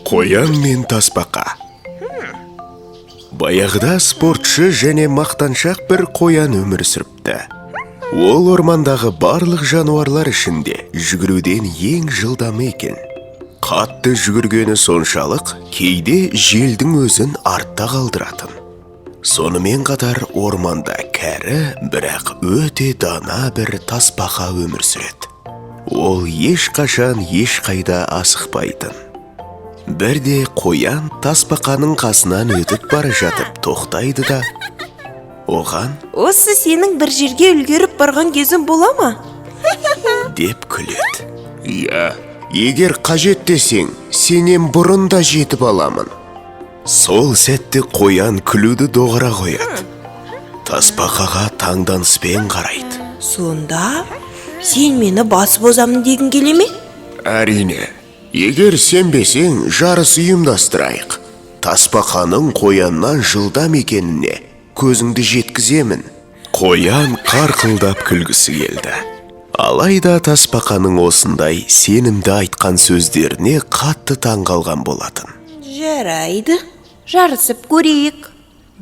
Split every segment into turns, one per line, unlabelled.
Қоян мен тасбақа. Баяғыда спортшы және мақтаншақ бір қоян өмір сүріпті. Ол ормандағы барлық жануарлар ішінде жүгіруден ең жылдам екен. Қатты жүгіргені соншалық, кейде желдің өзін артта қалдыратын. Сонымен қатар орманда кәрі, бірақ өте дана бір тасбақа өмір сүреді. Ол ешқашан ешқайда асықпайтын. Бірде қоян тасбақаның қасынан өтіп бара жатып тоқтайды да, оған
«Осы сенің бір жерге үлгеріп барған кезің бола ма?»
деп күледі. «Иә, егер қажет десең, сенен бұрын да жетіп аламын». Сол сәтте қоян күлуді доғыра қояды. Тасбақаға таңданыспен қарайды.
«Сонда, сен мені басып озамын дегің келе ме?»
«Әрине, егер сенбесең, жарыс ұйымдастырайық. Тасбақаның қояннан жылдам екеніне көзіңді жеткіземін». Қоян қарқылдап күлгісі келді. Алайда тасбақаның осындай сенімді айтқан сөздеріне қатты таңғалған болатын.
«Жарайды, жарысып көрейік.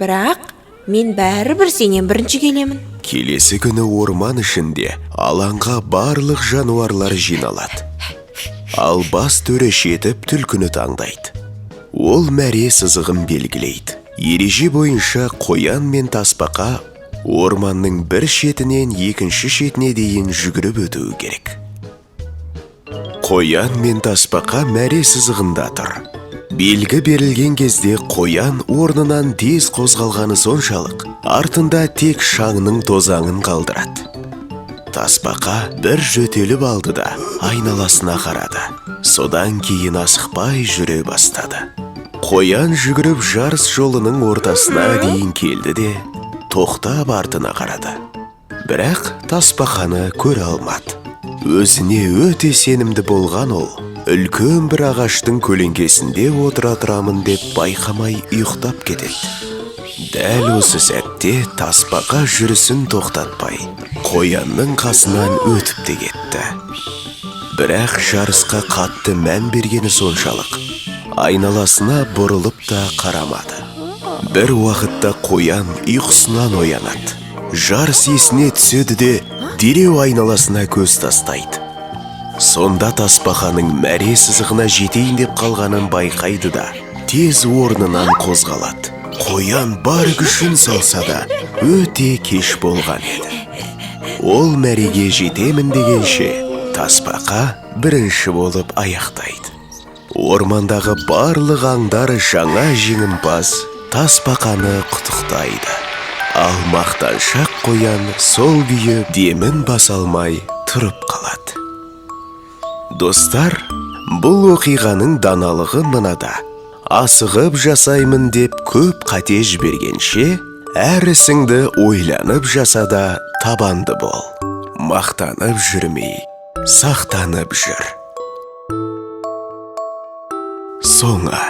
Бірақ мен бәрібір сенен бірінші келемін».
Келесі күні орман ішінде алаңға барлық жануарлар жиналады. Ал бас төреші етіп түлкіні таңдайды. Ол мәре сызығын белгілейді. Ереже бойынша қоян мен тасбақа орманның бір шетінен екінші шетіне дейін жүгіріп өтуі керек. Қоян мен тасбақа мәре сызығында тұр. Белгі берілген кезде қоян орнынан тез қозғалғаны соншалық, артында тек шаңның тозаңын қалдырады. Тасбақа бір жөтеліп алды да айналасына қарады. Содан кейін асықпай жүре бастады. Қоян жүгіріп жарыс жолының ортасына дейін келді де тоқтап артына қарады. Бірақ тасбақаны көре алмады. Өзіне өте сенімді болған ол, үлкен бір ағаштың көлеңкесінде отыра тұрамын деп байқамай ұйықтап кетеді. Дәл осы сәтте тасбақа жүрісін тоқтатпай, қоянның қасынан өтіп те кетті. Бірақ жарысқа қатты мән бергені соншалық, айналасына бұрылып та қарамады. Бір уақытта қоян ұйқысынан оянады. Жарыс есіне түседі де дереу айналасына көз тастайды. Сонда тасбақаның мәре сызығына жетейін деп қалғанын байқайды да тез орнынан қозғалады. Қоян бар күшін салса да өте кеш болған еді. Ол мәреге жетемін дегенше тасбақа бірінші болып аяқтайды. Ормандағы барлық аңдар жаңа жеңімпаз тасбақаны құттықтайды. Ал мақтаншақ қоян сол күйі демін баса алмай тұрып қалады. Достар, бұл оқиғаның даналығы мынада. Асығып жасаймын деп көп қате жібергенше, әр ісіңді ойланып жасада табанды бол. Мақтанып жүрмей, сақтанып жүр. Соңы.